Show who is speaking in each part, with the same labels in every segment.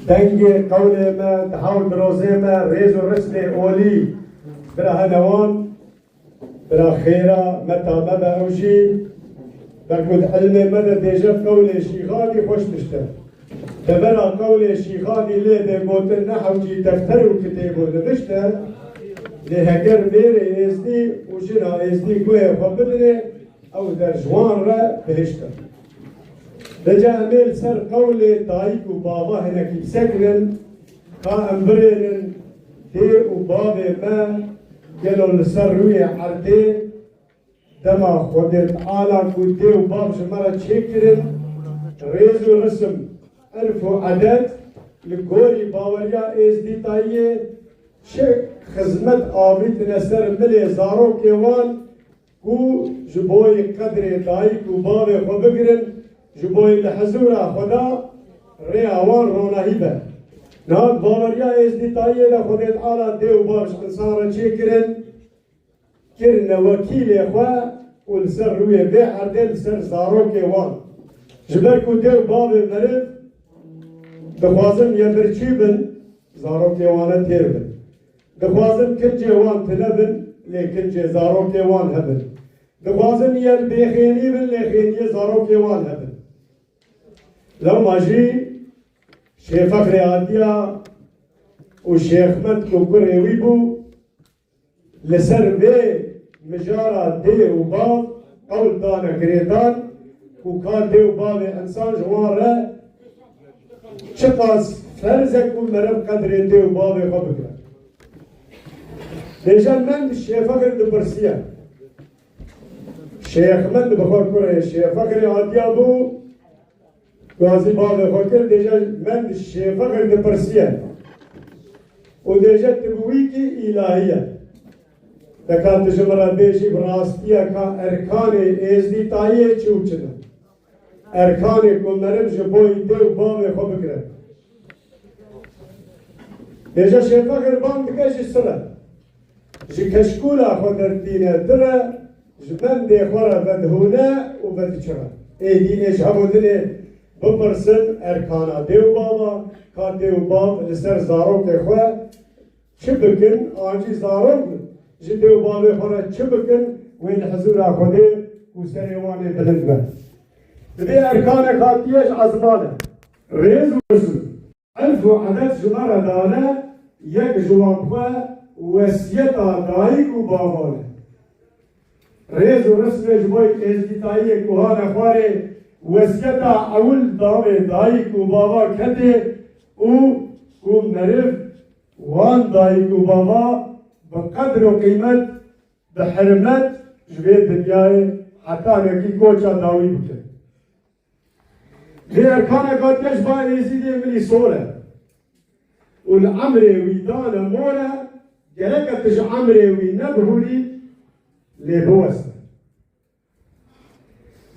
Speaker 1: دنگ قول ما دهاو دروزه ما ریز و رسم اولی برا هنوان برا خیره متامه بروشی بکود علم مدى دیجا قول شیخانی خوش بشتر تبرا قول شیخانی لیده گوتن نحوجی دفتر و کتیبو نوشته لهگر میره ازدی و جنا ازدی گوه خواه بدنه او در جوان را بهشته دجا امیل سر قول دایک و بابا هنکی سکنن کا امبرینن دی و باب ما گلو لسر روی عرده دما خودت آلا کو دی و باب شمارا چکرن ریز و رسم عرف و عدد لگوری باوریا از دیتایه چه خدمت آویت نسر ملی زارو کیوان کو جبوی قدر دایک و باب خو بگرن جبوی لحضور خدا ریاوان روناهی به نهاد باوریا از دیتایه لخودت آلا دیو بابش انسان را چه کرن وکیل خواه و لسر روی به عرده لسر زاروک وان جبر کو دیو باب مرد دخوازم یه برچی بن زاروک وانه تیر بن دخوازم کنجه وان تنبن لیکنجه زاروک وان هبن دخوازم یه بیخینی بن لیخینی زاروک وان هبن لو ماجی شیخ فخر عادیا و شیخ مد کوکر ایوی بو لسر به مجارا دی و باب قول دانا گریدان و کار دی و باب انسان جوان را چقاس فرزک و مرم قدر دی و باب خواب بکرد دیجا من شیخ فخر دو برسیه شیخ مد بخور کره شیخ فخر عادیا بو گازی باب خوکر دیجا من شیخ فخر دو برسیه و دیجا تبوی کی الهیه دکات جمرا بیشی براستیه که ارکان ازدی تایه چوچنه ارکان کمرم جبوی دیو باب خو بگره دیجا شیخ فخر بام دکشی سره جی کشکولا خود در دینه دره جبن دی خورا بدهونه و بدچره ایدی ایش همو دنه بپرسن ارکانا دیو بابا که دیو باب لسر زاروک خواه چه بکن آنجی زاروک جدی و بابی خورا چه بکن وین حضور خوده و سریوانی بلند بند دبی ارکان کاتیش عظمانه ریز و رسول الف و عدد جمعه دانه یک جوان خواه وسیعت دایک و بابانه ریز و رسول جبای ازدیتایی کوهان خواره وسیعت اول دام دایک و بابا کده او مرف وان دایک و بابا بقدر و قیمت بحرمت جوی دنیای حتی نکی کوچا داوی بکن لی ارکان قاتیش با ایزیده ملی سوله و العمر ویدان موله گرکتش عمر وی نبهوری لی بوسته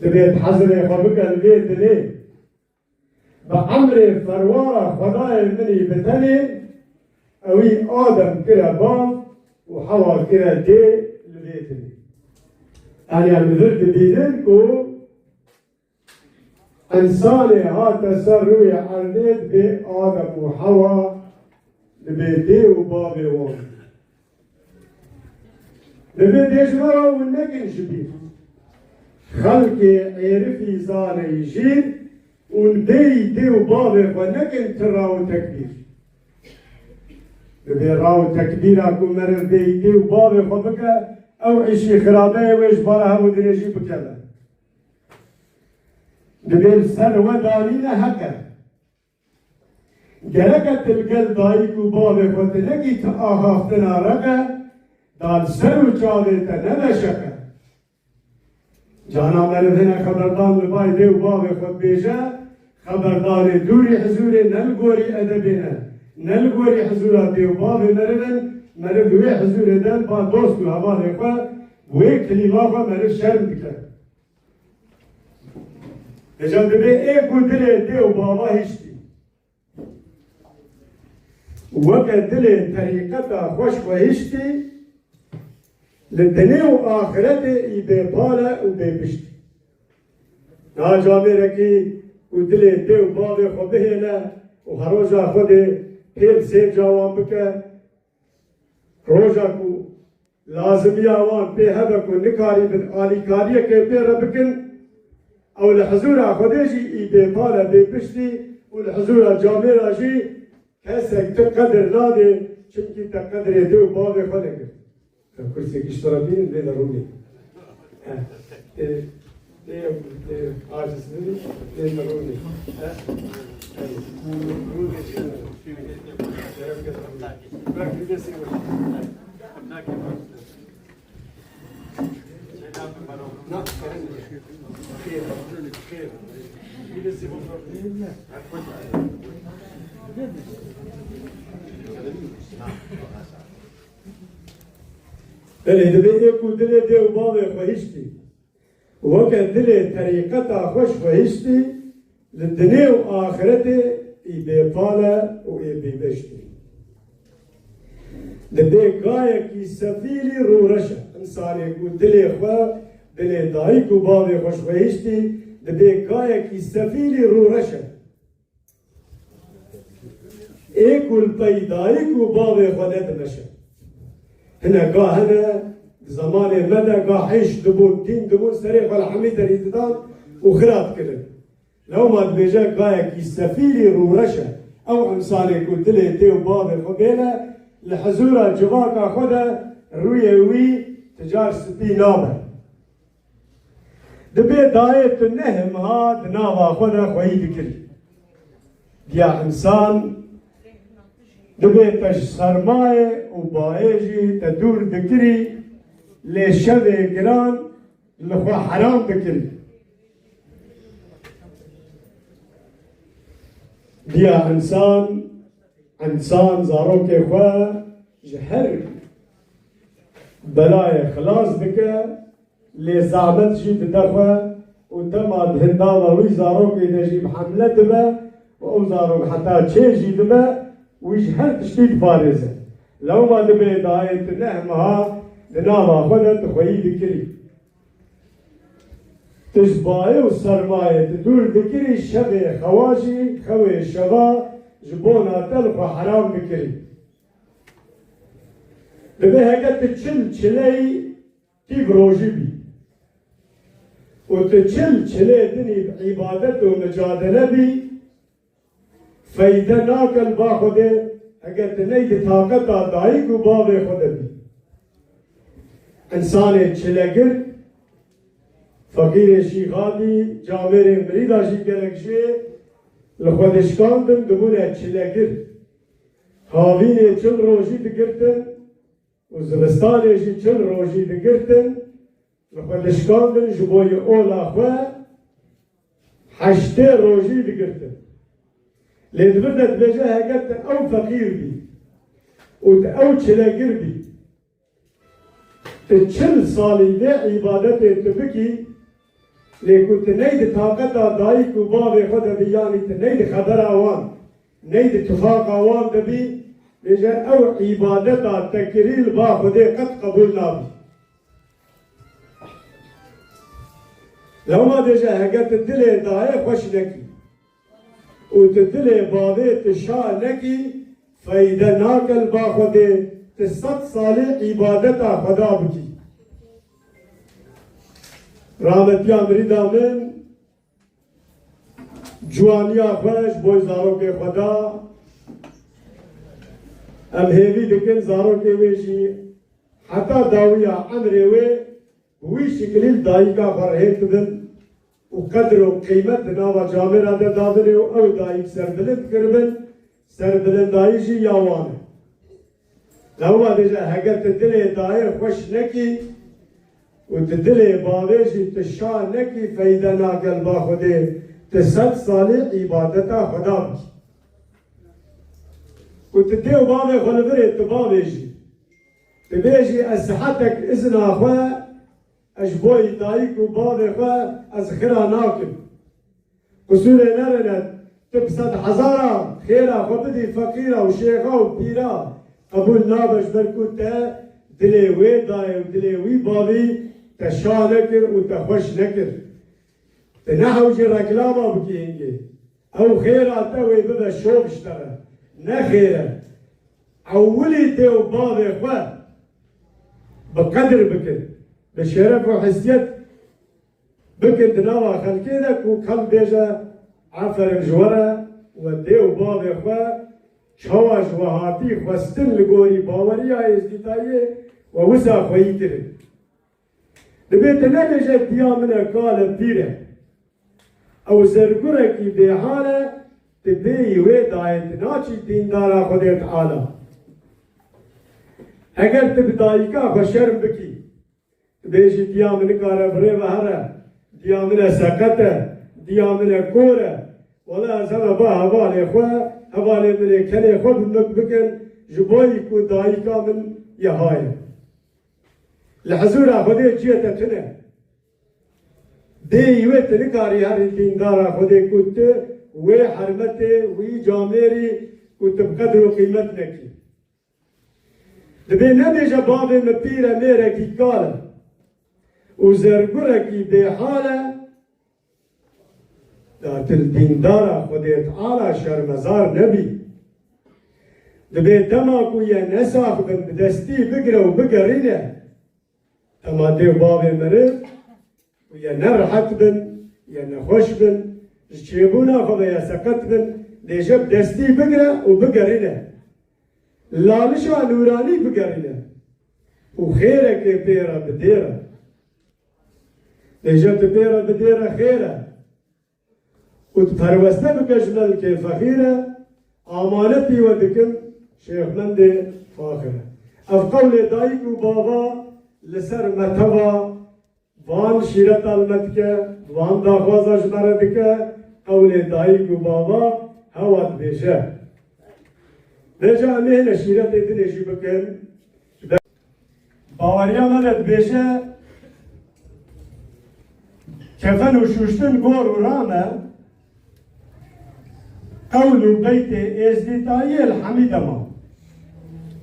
Speaker 1: لبیت حضر خوابکن بید لی با عمر فروار خدای منی بتنی اوی آدم کرا بام وحوا كده دي لبيتني أنا نزلت بيدنكو إنساني هاتا سروي عرضت بآدم وحوا لبيتي وبابي وام لبيتي جمرا ونكن شبيه خلقي عرفي زاني يجير وندي دي وبابي ونكن تراو تكبير به راو تکبیره کو مرد بیتی و باب خو بکه او عشی خرابه ویش باره همو درجی بکله دبیر سر و دانینه حقه گرکت تلگل دایی کو باب خو تنگی تا آخافتنا رقه دال سر و چاوه تا نبشکه جانا مرد هنه خبردان لبای دی و باب خود بیجه خبردان دوری حضور نلگوری ادبینه نلگوری حضورات دیو بابی مردن مرد وی حضور دن با دوست و حواله خواه وی کلیمه خواه مرد شرم بکن اجان دبی ایکو دل دیو بابا هشتی وکا دل طریقتا خوش و هشتی لدنی و آخرت ای بی بالا و بی پشتی نا جامعه رکی و دل دیو بابی خو بهنه و هر روزا خود پیل سه جوان بکه روزا کو لازمی آوان پی هبه کو نکاری بن آلی کاریه که پی ربکن او لحضور خودشی ای بیپاله بیپشتی و لحضور جامعه جی کسک تقدر ناده چونکی تقدر دو باب خود کرد کرسی کشترابین بین رومی عاجز نمی بین رومی بله دبی اکو دل دیو باب خویشتی وکه دل طریقتا خوش خویشتی لدنیا و آخرت ای بیپاله و ای بیبشتی دبی گایه کی سفیلی رو رشه انسان اکو دل خواه دل دایی کو باب خوش خویشتی دبی گایه کی سفیلی رو رشه ایکل پیدایی کو باب خودت نشه هنا قا هنا زمان مدى قا حيش دبون دين دبون سريع ولا حميد الإتدان وخرات كلن لو ما تبيجا قايك يستفيلي رورشة أو أمثالي قلت لي تيو بابي خبيلة لحزورة جواكا خدا روية وي تجار سبي نابا دبي دايت النهم هاد نابا خدا خوي بكري ديا إنسان دبیتش سرمایه و بايجي تدور بكري لشب گران لخوا حرام بكري ديا انسان زاروك خوا جهر بلاي خلاص بك لزعمت جي بدخوا وتما بهنداوة وي زاروك يدجي بحملة دبا و زاروك حتى تشيجي دبا ويش هل تشتيت بارزة لو ما دبي دايت نهمها لناما خودت خوي بكري تشباي وسرماية تدور بكري شبه خواجي خوي شبا جبونا تلف حرام بكري دبي هكا تشل چلي تيب روجي بي وتشل چلي دني بعبادت ومجادلة بي فايدة ناكل باخده اگر تنید طاقت دایی کو باب خود بی انسان چلگر فقیر شیخادی جامر مریدا شی گرکشه لخودشکان دن دبونه چلگر هاوین چل روشی دگرتن و زمستان شی چل روشی دگرتن لخودشکان دن جبوی اولا خواه 8 روشی دگرتن لدبردت بجاه هكذا أو فقير بي أو تشلاقر بي تشل صالي دي عبادته تبكي لكن تنيد طاقتا دايك وبابي خدا بياني تنيد خبر آوان نيد اتفاق آوان دبي بجاه أو عبادتا تكريل با خدا قد قبول نابي لو ما بجاه هكذا دلي داي خوش نكي وتدلي بابي تشاء نكي فايدة ناكل باخده تصد صالح عبادتا خدا بكي رامت يا مريدا من جوانيا خوش بوي زاروك خدا ام هيوي دكن زاروك ويشي حتى داويا عمري وي شكليل دايكا فرهيت بن وقدر وقيمة ناوا جامعة دادني أو دايك سربلند كربن سربلند دايجي ياوانه لو ما دجا هجت الدلي داير خوش نكي وتدلي باويجي تشا نكي فايدة ناقل باخده تسد صالح عبادتا خدا بي وتديو باوي خلبري تباويجي تبيجي أصحتك إذن أخوة أجبوي دايك وبابي خوا أزخرا ناكل قصور نرنت تبسد حزارة خيرا خبدي فقيرة وشيخة وبيرا قبول نابش بركوتا دلي وي داي ودلي وي بابي تشا نكر وتخوش نكر تنحوش الركلامة بكينجي او خيرات اوي ببا شوف اشترى نخيره عولي تيو بابي اخوة بقدر بكن بشرف وحسيت بكن دناوا خلقيدك وكل بيجا عفر الجورة وديو بابي اخوة شواش وهاتي خوستن لغوري باوريا ازدتايي ووسا خويي كرن دبيت نبيجا ديامنا قال بيره او زرگرکی به حال تبی و دایت ناچی دیندارا خودت عالا اگر تب دایکا خوشرم بکی تبیشی دیامن کارا بره و هره دیامن سکته دیامن کوره ولا زما با حواله خو حواله من کنه خود نک بکن جبایی کو دایکا من یهای لحضور خودت جیت تنه دی و تنکاری هر دیندارا خودی کت و حرمت و جامری کت بقدر و قیمت نکی دبی نمیشه باب مپیره میره کی کاله و زرگره کی به حاله داتل دیندارا خودی تعالی شرمزار نبی دبی دما کویه نساخ بن بدستی بگره و بگرینه تما دیو باب مره ويا نرحت بن يا نخش بن الشيبونا خذ يا سقط بن ليجب دستي بقرة وبقرنا لالشا نوراني بقرنا وخيرك بيرة بديرة ليجب بيرة بديرة خيرة وتفروسنا بكجمل كيف فخيرة أمانتي ودكم شيخ مندي فاخرة أفقول دايك وبابا لسر متوا وان شیرت المتکه وان داخوازش مردکه قول دایک و بابا هوات بیشه بیشه امین شیرت ایدنشی بکن باوریا مدد بیشه کفن و شوشتن گور و رامه قول بیت ازدیتایی الحمید ما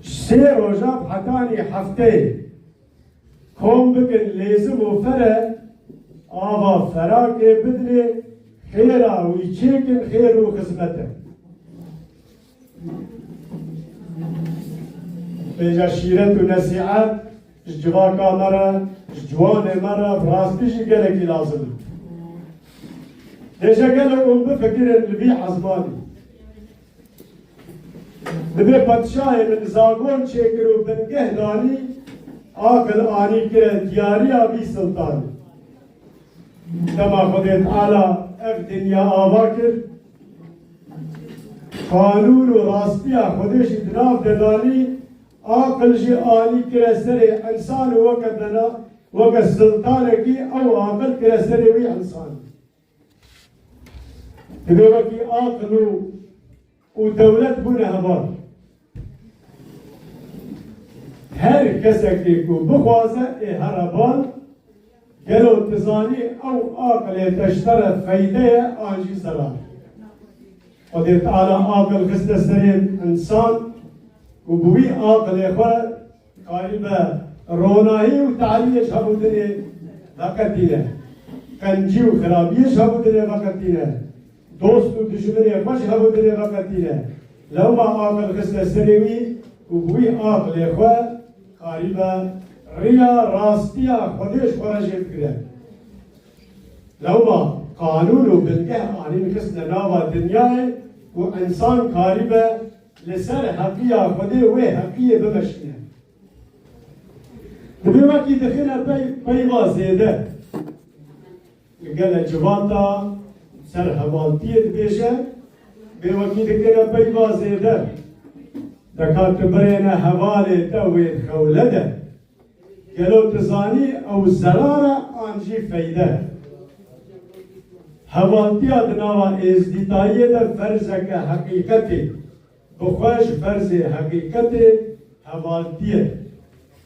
Speaker 1: سیر و جاب حتانی هفته کام بکن لازم و فره آوا فراک بدنه خیره و چیکن خیر و خدمته بیجا شیرت و نصیحت جواکا مرا جوان مرا راستیش گلکی لازم بیجا گلو اون بفکرن لبی حزمانی لبی پادشاه من زاگون چیکر و بنگه دانی آقل آنی کرد دیاری آبی سلطان تما خودت عالا اف دنیا آوا کرد قانون و راستی خودش دناف ددانی آقل جی آنی کرد سر انسان وقت دنا وقت سلطان کی او آقل کرد سر وی انسان تبی وقتی آقل و دولت بونه همان هر کسی که بخواسته هربان گلو تزانی او عقل تشتر فایده آنجی زرار خدا تعالی عقل خسته سرین انسان و بوی عقل خود قریب رونایی و تعلیش هبودنه وقتینه کنجی و خرابیش هبودنه وقتینه دوست و دشمنی خوش هبودنه وقتینه لو ما عقل خسته سریوی و بوی عقل خود قریبا ریا راستیا خودش خورجه بگیره لو ما قانون و بلگه آنین کس نناوا دنیای و انسان قریبا لسر حقیه خوده و حقیه بمشنه دبی وقتی دخینا پیوا زیده لگل جواتا سر حوالتیه دبیشه بی وقتی دخینا پیوا زیده دکات برينا حوالي تويت خولده قالوا تزاني او زرارة انجي فايدة حوالتي ادناوا ازديتاية ده فرزك حقيقتي بخوش فرز حقيقتي حوالتي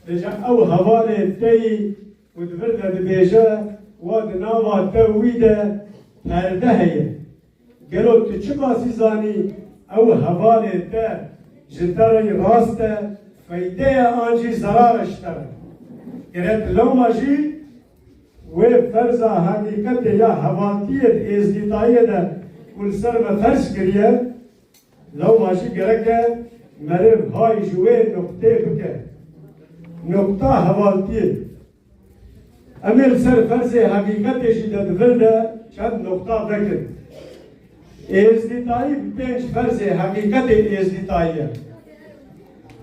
Speaker 1: لجا او حوالي تي ودفرد دبيجا ودناوا تويده پرده هي قالوا تشباسي زاني او حوالي ده جدري راسته فايده آنجي زرارش تره گرد لو ماجي و فرزا حقیقت یا حوالتیت ازدیتایی ده والسر ما فرش كريه لو ماشي جركه مرف هاي جوين نقطه بك نقطه هوالتي امير سر فرزه حقیقت شده دفرده چند نقطه بکن ازدیتایی پنج فرزه حقیقت ازدیتاییه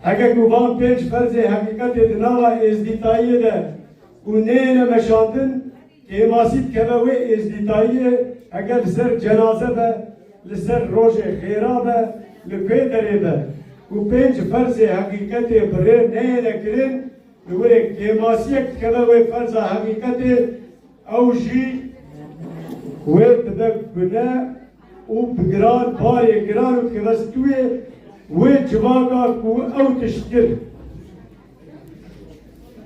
Speaker 1: اگر گوان پنج فرزه حقیقت دناوا ازدیتاییه ده و نه مشاندن که ماسید که و ازدیتاییه اگر سر جنازه به لسر روش خیره به لکه داره به و پنج فرزه حقیقت بره نه نکرن دوره که ماسیک که و فرزه حقیقت اوجی و تبقى بنا وبقران باري قران وكبستوي وجواقا او تشتر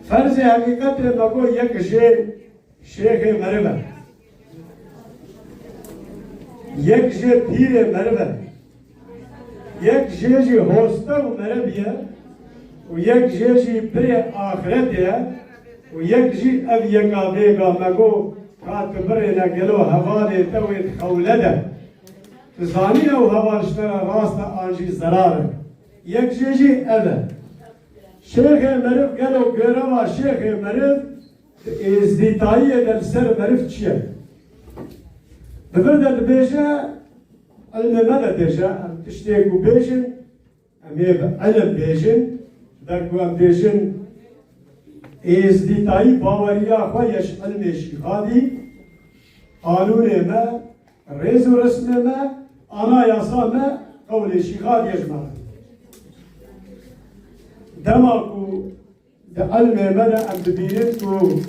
Speaker 1: فرض حقیقت مگو یک شیخ مربه یک پیر مربه یک جی هسته و مربیه و یک جی بری آخرتیه و یک جی او یکا بیگا مگو کات بری نگلو حوالی توید خولده تزانی او حوالشتر راست آنجی زراره یک جی اوه شیخ مرف گلو گرما شیخ مرف ازدیتایی در سر مرف چیه؟ دفرده بیشه علم مدى بیشه تشتیگو بیشن امیب علم بیشن درکو ام بیشن ازدیتایی باوریا خویش علم شیخادی قانون ما ریز و رسم ما آنا یاسا ما قول شیخادی اجماع دماغو ده علم مدى ام ببینید کو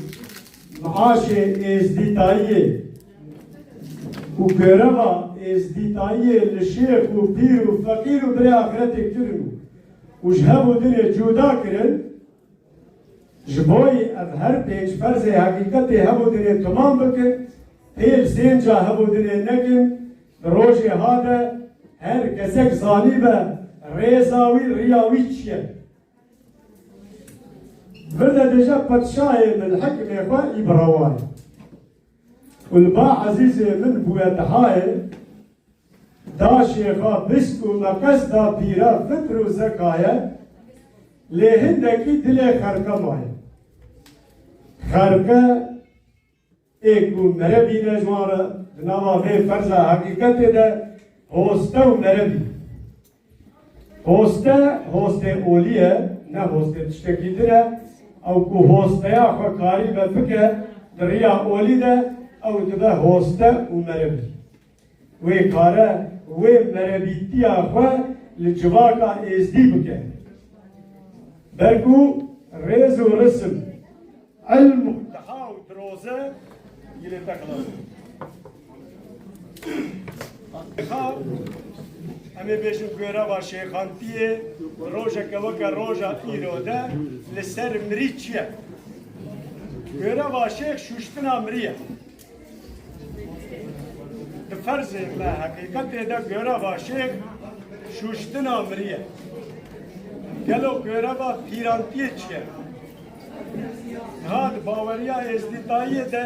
Speaker 1: معاش ازدیتایی و گرما ازدیتایی لشیخ و پیر و فقیر و بری آخرت کرن و جهب و دل جودا کرن جبوی اف هر پیش فرز حقیقت هب و دل تمام بکن پیل سینجا هب و دل نکن روش هاده هر کسک ظالبه ریزاوی ریاوی چیه برده دجا پتشای من حکم اخوان ایبراوان والبا عزيزي من بويا دحاي دا شيخا بسكو مقص دا بيرا فطر وزكايا لهندكي دلي خرقا ماي خرقا ايكو مربي نجوارا نوا في فرزا حقيقت دا هوستا ومربي هوستا اوليه نه هوستا تشتكي دنا او كو هوستا يا خكاري بفكه دريا اولي دا او دبه هوسته و مربی وی کاره وی مربیتی آخواه لجواقا ازدی بکن برگو ریز و رسم علم دخا و دروزه یلی تقلال دخا امی بیشم گویره با شیخانتیه روژه که وکا روژه ایروده لسر مری چیه گویره با شیخ شوشتنا مریه فرض ما حقیقت ده گوره با شیخ شوشتن آمریه گلو گوره با پیرانتیه چیه هاد باوریا ازدیتایی ده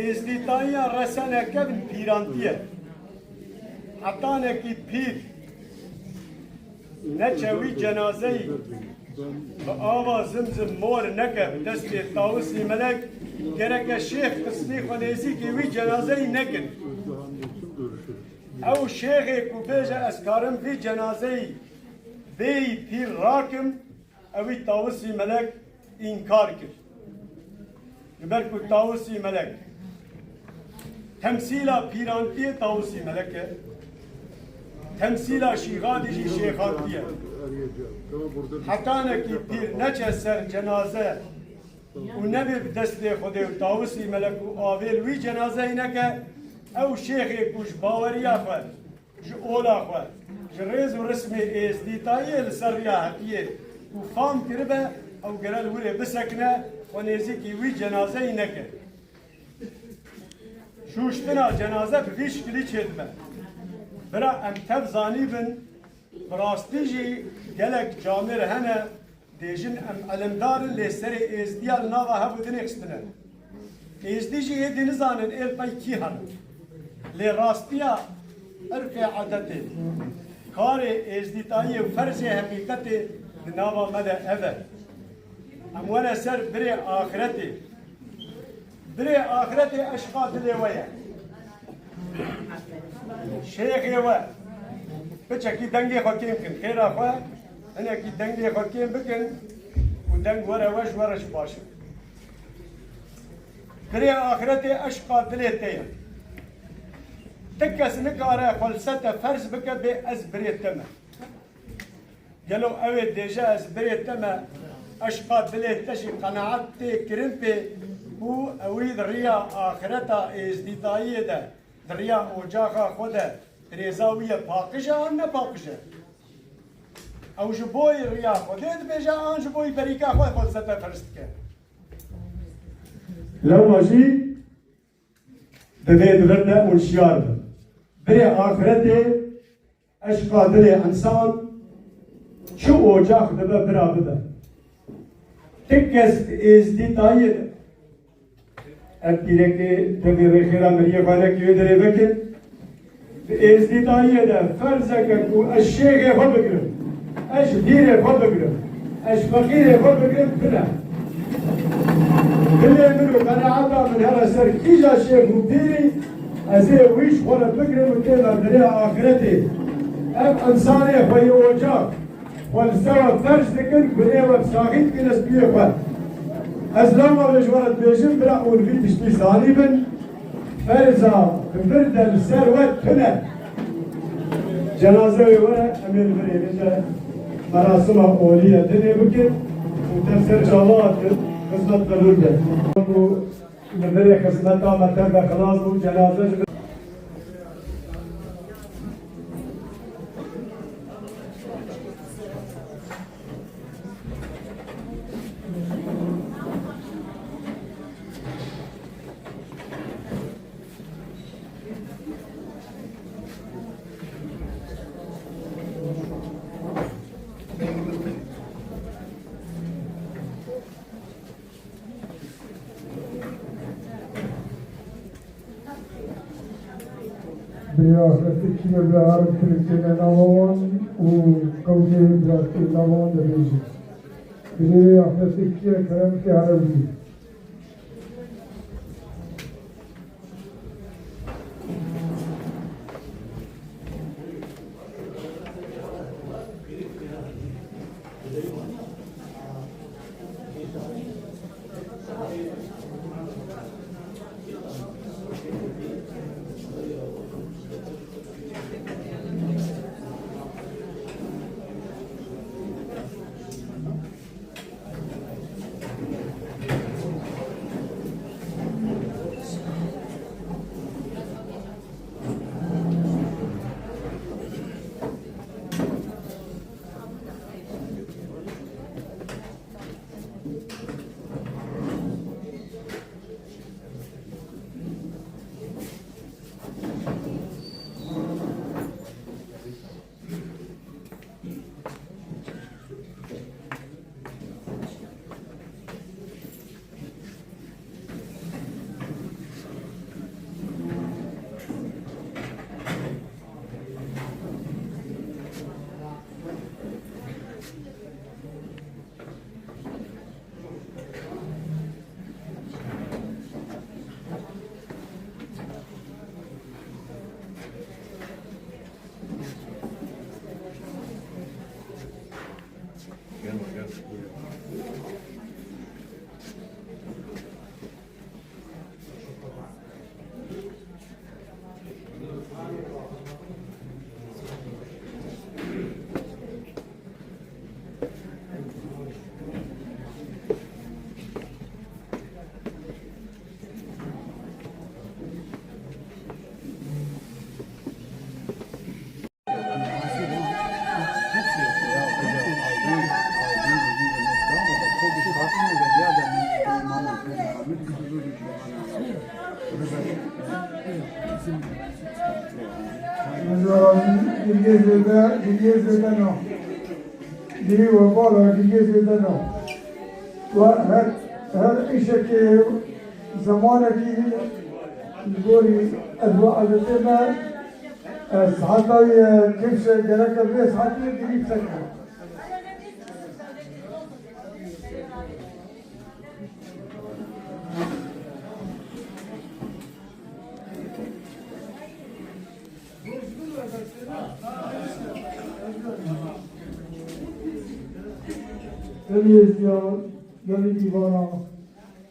Speaker 1: ازدیتایی رسانه کبن پیرانتیه حتی نکی پیر نچوی جنازهی با آوا زمزم مور نکب دستی تاوسی ملک گرک شیخ قسمی خونیزی که وی جنازهی نکن او شیخ کو بیجه اسکارم وی جنازهی بی پیر راکم اوی تاوسی ملک انکار کرد نبر کو تاوسی ملک تمثیلا پیرانتی تاوسی ملکه تمثیلا شیخادی شیخانتیه حتی نکی پیر نچه سر جنازه و نبی دست خود و تاوسی ملک و آویل وی جنازه اینکه او شیخی کش باوریا خود جو اولا خود جو ریز و رسم ازدیتایی لسر ریا حقیه و فام کربه او گرل ولی بسکنه و نیزی که وی جنازه اینکه شوشتنا جنازه به شکلی چیدمه برا ام تب زانی بن براستی جی گلک جامر هنه دیجن ام علمدار لسر ازدیال ناوا هبو دن اکستنه ازدی جی یه دنزانن ایل پای کی هنه لی راستیا عرف عادته کار ازدیتایی و فرض حقیقت ناوا مدى اول اموانا سر بري آخرتي اشقاط لويا شيخ يوا بچا کی دنگی خاکیم کن خیر آخوا انا کی دنگی خاکیم بکن و دنگ ورش باشه بري آخرتي اشقاط دلتين تكس نكاره خلصته فرز بك بأز بريت تما قالوا اوي ديجا از بريت تما اشقى بليه تشي قناعتي كرنتي هو اوي دريا اخرتا ازديدايه ده دريا اوجاخا خوده ريزاويه باقجه ان باقجه او جبوي ريا خوده بيجا ان جبوي بريكا خلصته فرزتك لو ماشي ببيت غرنا والشيار بري آخرتي أشقى دلي إنسان شو أوجاخ دبا برا بدا تكس ازديتايد أبتلك تبي خيرا مريا خانك يدري بكن ازديتايد فرزك الشيخ خود بكرم أش دير خود بكرم أش فقير خود بكرم بلا بلا منو قناعتا من هذا سر كيجا شيخ مديري ازي ويش ولا بكره وتيلا دريا اخرتي اب انساني خوي وجاك والسوا فرش ذكر بريوا بساقيت كنس بيخوا ازلام بجورت بيجم برا ونفيت تشتي صالبا فرزا برد السروت كنا جنازه ورا امير بريده مراسم اوليه دنيا بكر وتفسير جواد خدمه بالرده نبري خدمتها متى خلاص وجنازه
Speaker 2: برياستي بلار كريستينا ناوان وقوجي بلاستي ناوان دبيجي برياستي كرم كهربي دیگه دی و بالا دیگه زدن و هر ایشه که زمانه که گوری ادوا عدده ما ساعتها كيف جرك الرئيس حتى يجيب سكر. دنيا زيار دنيا ديوانا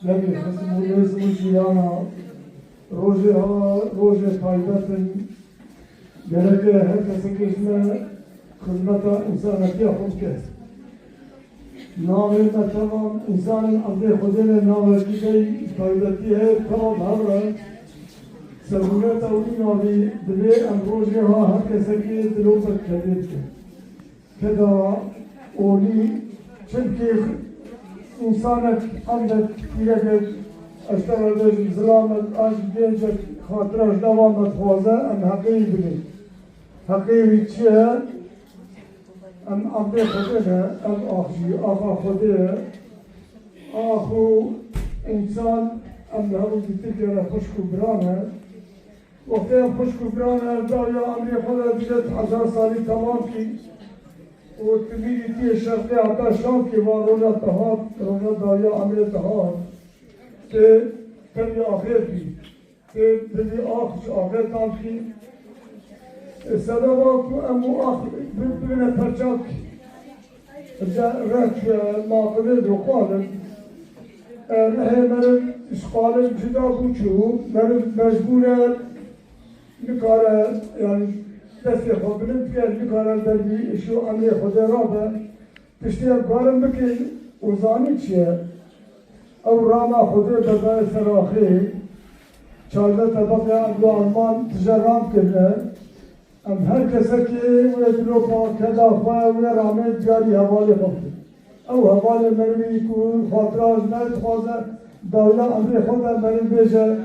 Speaker 2: دنيا خصم ولازم وشيانا روجه طيبة جرك هكذا سكيشنا خدمة إنسانية خمسة ناوي مثلا إنسان عبد خدنا ناوي كذي طيبتي هي تمام هذا سبورة تولي ناوي دلي أمروجه هكذا سكي دلوقتي كذي كذا أولي شنكي إنسانك عندك كذا اشتغل بزلامت اش جنجك خاطرش دوامت خوازه ام حقیقی بگی حقیقی چیه؟ ام عبد خوده ام آخا خوده آخو انسان ام هرو دیتی که خشک و برانه وقتی ام خشک و برانه دایا امری خوده بیدت 1000 سالی تمام کی و تمیدیتی شرقی حتی شام کی و روژا تهاد روژا دایا امری تهاد که کمی آخر بی که بدی آخر تام کی صدا با امو آخر ببینه پرچاک رک ماقبه رو قالم ره مرد اشقالم جدا بوچو مرد مجبوره نکاره یعنی دستی خود بلند کرد نکاره دربی اشو امری خود را به پشتی کارم بکن وزانی چیه او راما خودی بزای سراخی چارده طبقه ابو آلمان تجرام کرده ام هر کسی که وی دلوپا کدا خواه وی رامه جاری حوالی خود او حوالی مروی که خاطراج مرد خوازه داولا امری خود مرد بیجه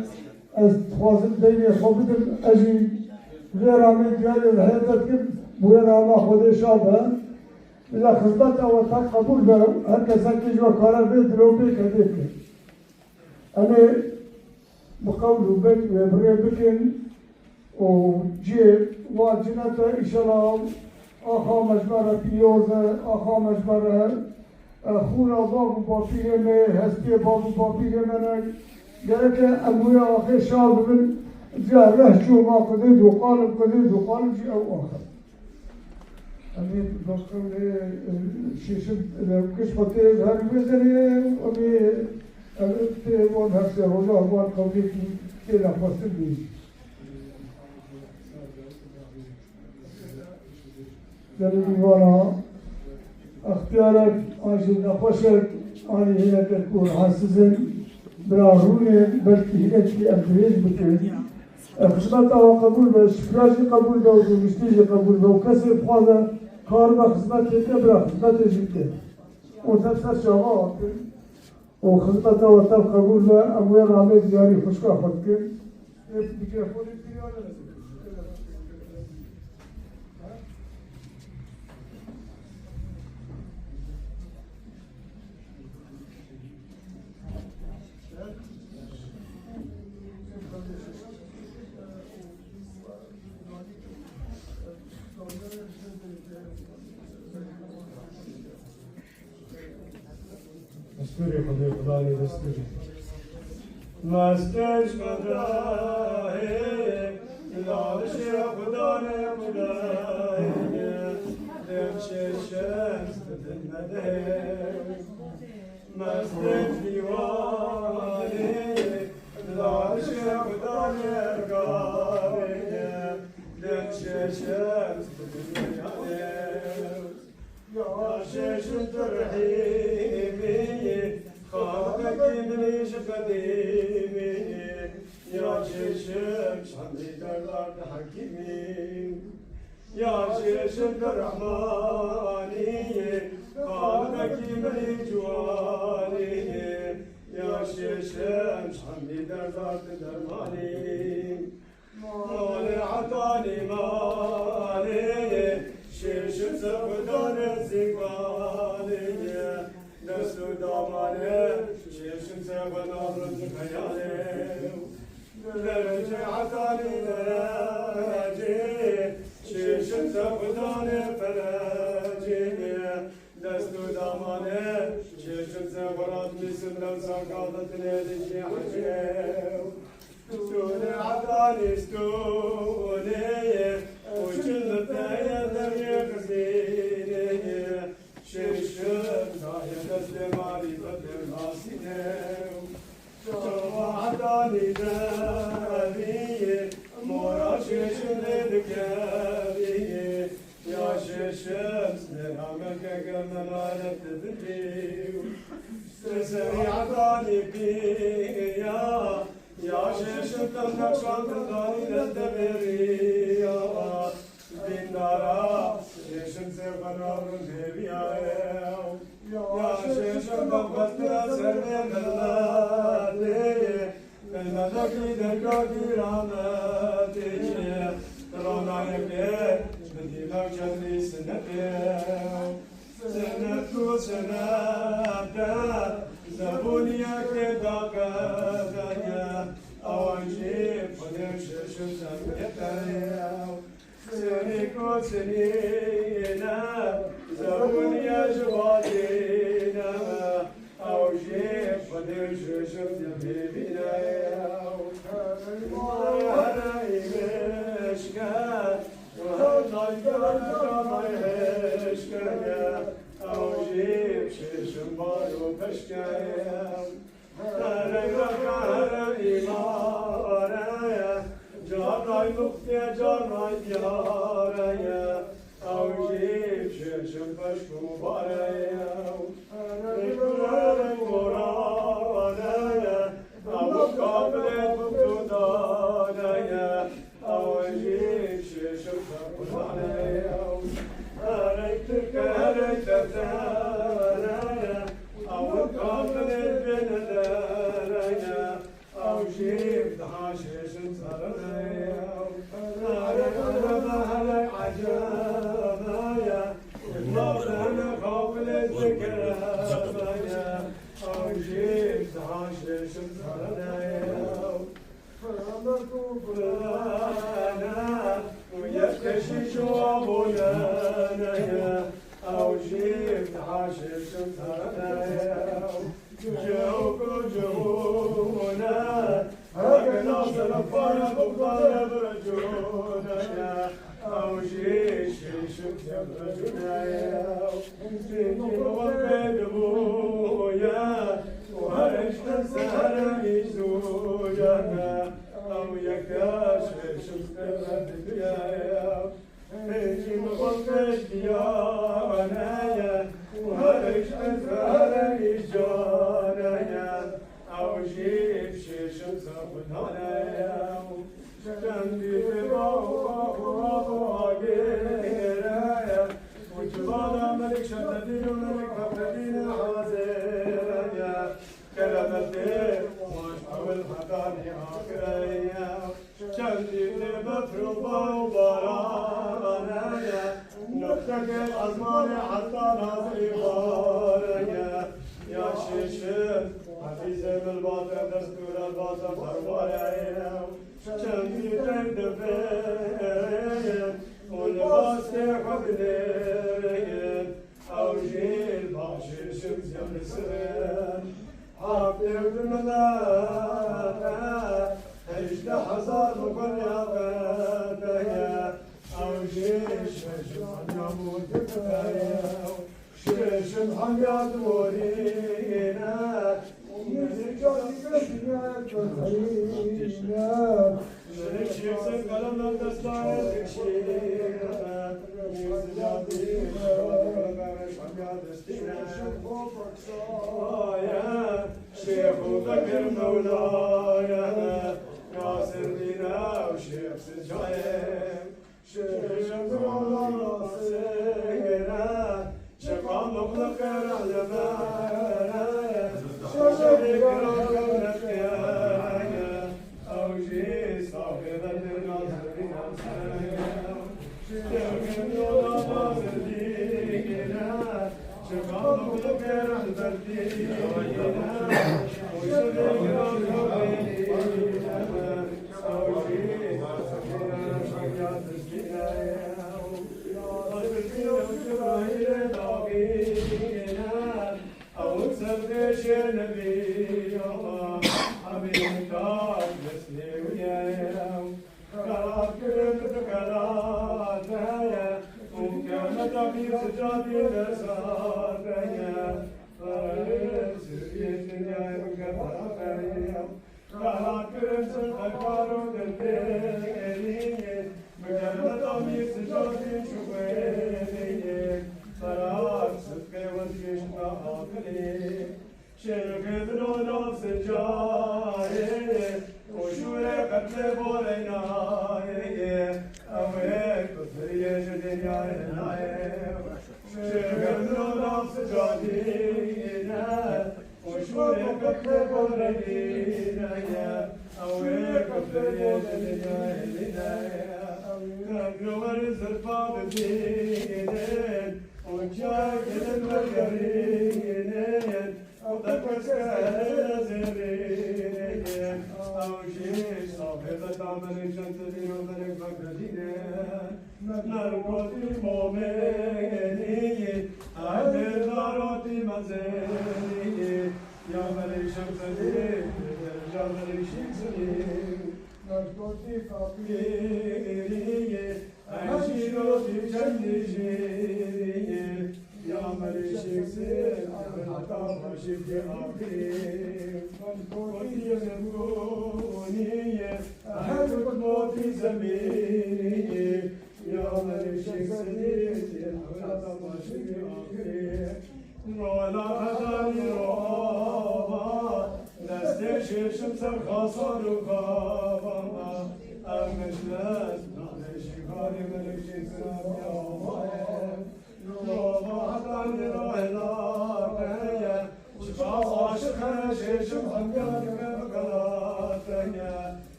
Speaker 2: از خوازم دیگه خوب بدم اجی وی رامه جاری حیدت که بوی راما خودی شابه إذا خدمت أو قبول هر کسی که جو کار بید دلوپی کدی که أنا بقول بك بري بكن وجيب واجنته إن شاء الله آخا مجبرة بيوزة آخا مجبرة خونا بابو بابيره مه هستی بابو بابیره منک گرک اموی آخر شاب من جاره شو ما قدید و قالب جی او آخر امی بقول شیشم کش خطه هر بزنه امی وان هستی روزا وان قوی که لحظه بی در دیوانا اختیارات آنچه نخوشت آنی هیله کن حسزن برا رونه بلکه هیله که امتحیز بکن خدمت آوا قبول به شکراجی قبول به و دوشتیجی قبول به و کسی بخواه کار به خدمت که برا خدمت جیده و تفسر شاقا و خدمت آوا تب قبول به اموی رامه دیاری خوشکا خود کن میکرفونی پیاده نزید
Speaker 1: دستوری خدای دستوری مستش خدای لالش خدای خدای دمش شمس بدمده مستش دیوانه لالش خدای رگای دمش شمس بدمده یا شش ترحیمی خاطرك بليش قديمي يا شيشم شملي الأرض حكيمي يا شيشم الرحماني خاطرك بلي جوالي يا شيشم شملي الأرض درماني مالي عطاني مالي شيشم سبدان زقالي دستو دامانه چشم سبنا رد خیاله عطاني دراجي شيشم زبداني فراجي دستو داماني شيشم زبرات بسم لو ساقاطت ليدي حجيو ستوني عطاني ستوني وجلت يدري خزيني شيشم زايا دستي ماري بدر ناسينيو عطاني دابي مورا شيشم لدكابي يا شيشم سنرامك كمالك تدبيو سري عطاني بيا يا شيشم تمنك شاطراني للدبريا بالنارا شيشم سيغنار بيبيا يا شيشم تبغتنا سرمي الملكي دقاقي رامتي ترانا يبقى بديمك جمري سنة زبونيا كداقا أوانجيب خدم ششم زميتايا سنيكو سنينا زبونيا جوادينا أوجيب خدم ششم زميتايا أنا إمشكا أوجيب ششم بارو بشكايا أنا إمارة جارناي مختي جارناي ديارة أوجيب ششم بشكو باريا أنا إمارة أو قابلت بطودانا أوجيب ششم بشكو باريا أريتك أريتك أو قابلت بندريا أو جيب دحاشش صرنيا أنا عجبايا أنا قابلت ذكريا أو جيب دحاشش صرنيا فرمت فلانا ويكتشف أبونا أو جيب دحاشش صرنيا جونا هكذا صرفنا بطال برجونا أو جيش شوف يا برجونا جيني وبيد بويا وهرش تنسهر يزويا أو يكاش شوف يا جيني وبيد ديانا وهرش تنسهر يزويا أو جيب شيشم زبنانا جندي بباقيرايا وجبالا ملك شددين وملك فقدين حوازيرايا كلام الدين واشعو الحقاني آخرايا جندي ببفربا وبارانايا نفتك الأزمان حتى نازل بارايا يا شيشم حفيظ بالباطن دستور الباطن فروايا شمي تندفين والباس حبلين أو جيل باشي شمس يمسرين حافظ الملاكة هجد حزار مكن يا فتايا أو جيل شمس يموت فتايا شمس حميات مورينا شريك شيخ قلم دستار شيخ ذكر مولايا ناصر دينا وشيخ سجايم شيخ مولانا سينا شفا مخلق رحلبايا شريك ركبنا فيايا أو جي صاحب الناصرين أمسايا شيخ مولانا سينا شفا مخلق رحلبايا وشريك ركبنا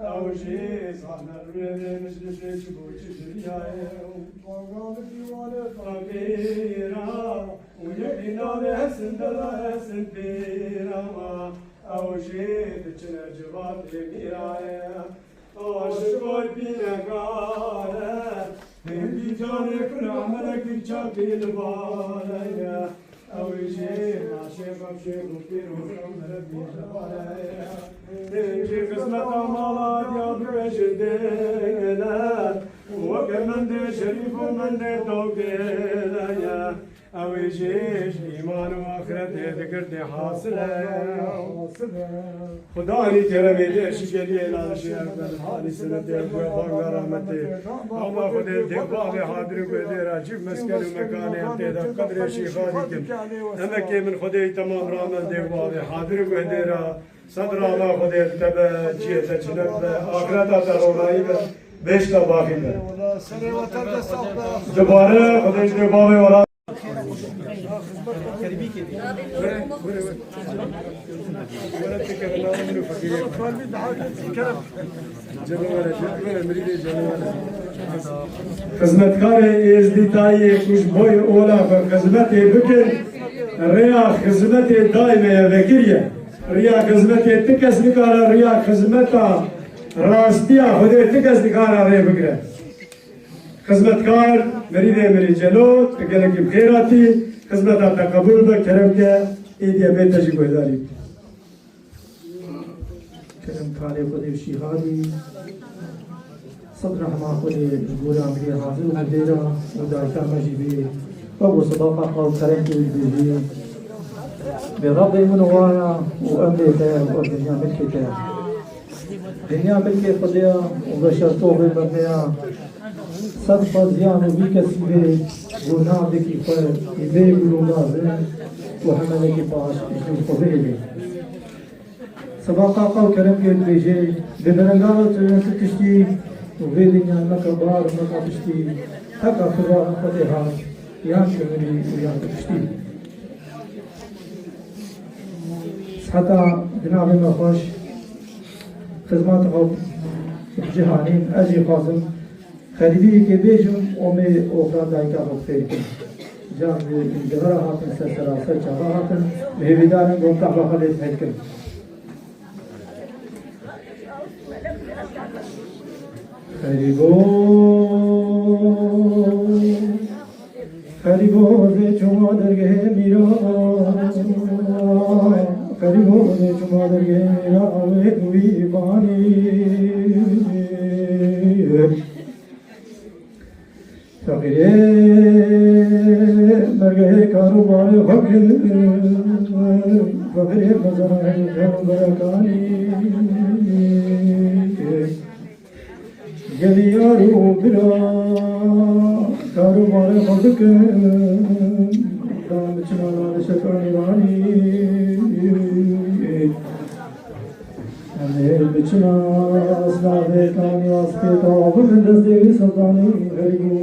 Speaker 1: أوشي صحنا الرمي مجلس شبوش الدنيا فقيرا ويقينا بحسن دلا حسن فيرا أوشي تجنا جبات يميرايا أشكوي بينا قالا هندي جاني كل عملك تجابي البالايا أوشي ماشي بمشي مكير وعملك بيجبالايا تنجي قسمة مالات يا برشدنا وكمن دي شريف ومن دي توكيلا أويشيش إيمان وآخرت ذكر دي حاصلة خداني كرمي دي شكلي لا شيء أقبل حالي سنة دي أبوي خانق رحمتي أما خدي دي باغي حاضر وقدي راجب مسكن ومكاني أنتي دا قدر شيخاني كم أما كي من خدي تمام رامل دي باغي حاضر وقدي را صدر الله خدي تبا جيتا جنب آخرتا ترونائي بيشتا باقي دوباره خدي دي باغي ورا خدمتکار ازدیتایی کش بای اولا خدمت بکن ریا خدمت دائمه وکریه ریا خدمت تکس نکاره ریا خدمت راستیا خودی تکس نکاره ریا بکره خدمتکار مریده مری جلو تگلکی بخیراتی خدمت آتا قبول بکرم که ایدیا بیتشی گویداری
Speaker 3: کرم کاری خودی شیخانی صدر رحمه خودی گوره امری حاضر و دیرا و دایتا مجیبی و بو صداقه قول کرم که بیدی برب منوانا و امریتا و دنیا ملکتا دنیا ملکی خودیا و بشر طوغی مبنیا صد فضیان و بی کسی به گناه دکی پر ایده گلونا زن و همه کی پاس ایشون خوبه بی سباقا قو کرم که بیجه ببرنگاو ترین ستشتی و به دنیا مکا بار مکا پشتی حقا فروا خودها یان شمری و یان پشتی حتی جناب مخوش خدمات خوب جهانین اجی قاسم خریدی که بیشم اومی اوکران دایکا خوبه جان جبرا هاتن سراسر چاوا هاتن مهویدارن گومتا بخالیت هید کن خریبو زی چما درگه میرا خریبو زی چما درگه میرا آوه نوی بانی فقیره مرگه کاروبار فقیر فقیره مزرعه جان برکانی گلیارو برا کاروبار خودک دام چنان شکانی رانی امیر بچنا اسلام کانی واسطه تو بند دستی سلطانی غریبو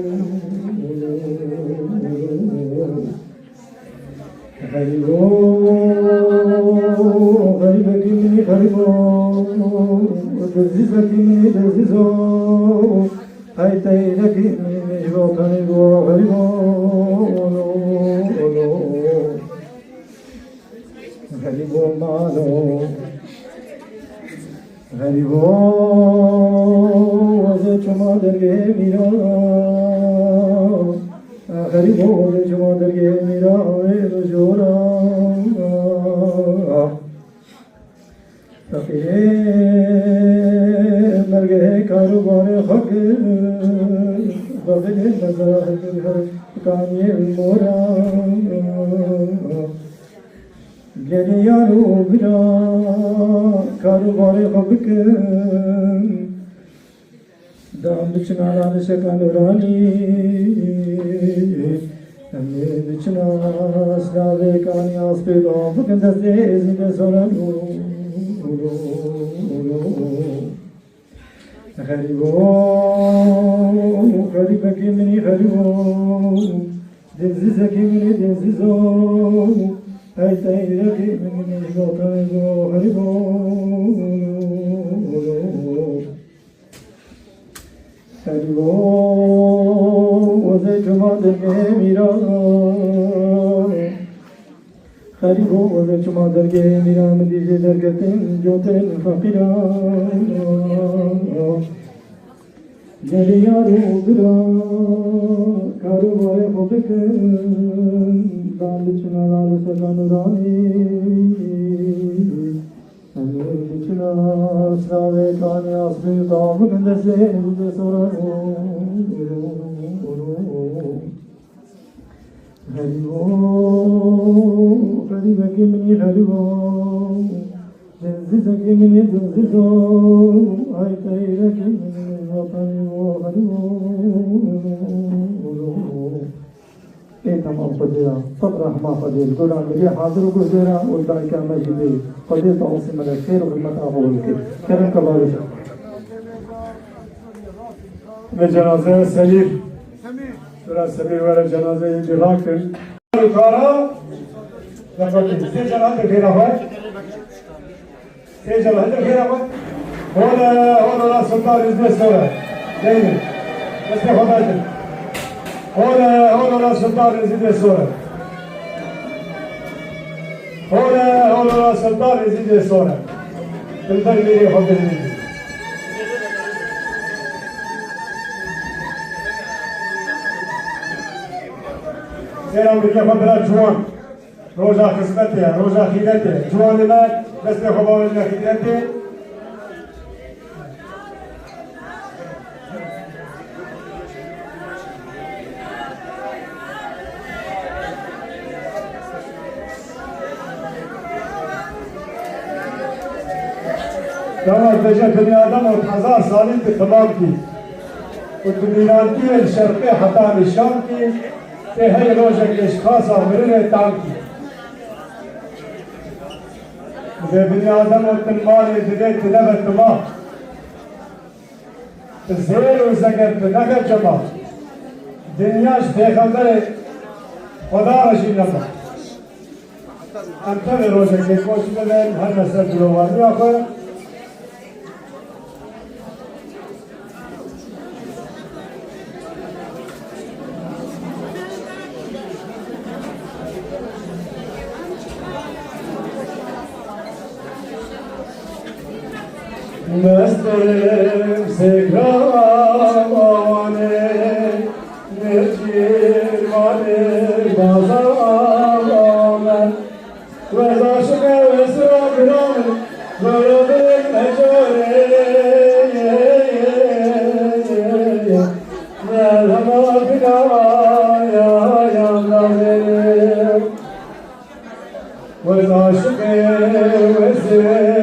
Speaker 3: غریبو غریب کی غریبو دزیز کی دزیزو ای تای کی میجو تنیگو غریبو غریبو مالو غریبو وزه چما درگه میرا غریبو وزه چما درگه میرا رجورا فقیره مرگه کاروبار خاک فقیره مزاحب کانی مورا گلیارو برا کاروبار خوب کن دام بچنا ران شکن رانی امی بچنا اسلام کانی آس پیدا بکن دسته زنده سرانو غریبو غریب کی منی غریبو دزیز کی منی دزیزو ای تایرکی منی گوتای گو غریبو خریبو وزه چما درگه میرا خریبو وزه چما درگه میرا مدیجه درگتن جوتن فقیران جلی یارو برا کارو باره خوب کن دان بچنا لالو سکانو رانی بچنا اسراوه کانی اصلی دام کندسه بوده سورانو خریبو خریبکی منی خریبو زنزیزکی منی زنزیزو ای تایرکی منی وطنیو خریبو ای تمام قدرا صبر رحمه قدر قرآن مجھے حاضر و گزرا اولدائی کا مجھے قدر تعصم مدر خیر و خدمت آقول کے کرم کا بارشا
Speaker 1: ve cenaze Semir. Biraz Semir ve cenazeyi bir hakkın. Yukarı yapalım. Size cenaze bir hava. Size cenaze bir hava. Ona sultan izle sonra. Değil. Nasıl haberdir? Ona sultan izle sonra. Ona sultan izle sonra. Bundan biri haberdir. سلام بكم بلا جوان روجا خدمته روجا خدمته جوان ما بس خبر لنا خدمته دعوة بجا دنيا آدم و1000 سالي تمام کی والدنيان کی الشرقي حتى الشام کی کہ ہے روزہ کے اشخاص آمرین تام کی زي بني آدم والتنمال يدريت تنبت تما تزير وزقر تنقر جما دنياش بيخبر خدا رشي نما انت روزہ کے کوش بلن ہر نسل جلوانی آخر مستم سکرامانه نشیرمانه بازارانه و زاشق وسرا برانه ضربه مجاره ملهما بنایا یامنه و زاشق وسرا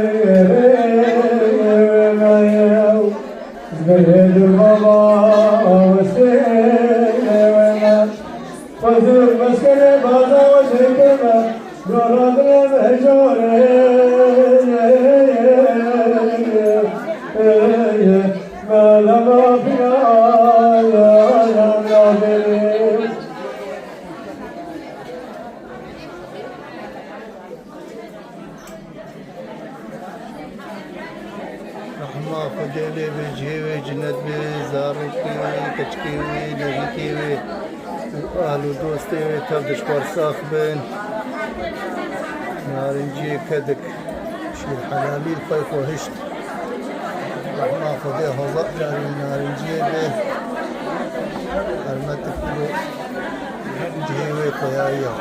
Speaker 1: بهد البابا وسيلنا وزر مسكن بازا وشكما ضربنا بهجوره ما لما فينا يا ناظرين
Speaker 4: رحمة فجيلي بجيوي جنت بي زاركيوي كچكيوي نغيكيوي أهل دوستيوي تردش قرصاخ بين نارنجي كدك شير حلالي الفيق وهشت رحمة فجيه هضاء جاري نارنجي بي المتك بلو جيوي قيايا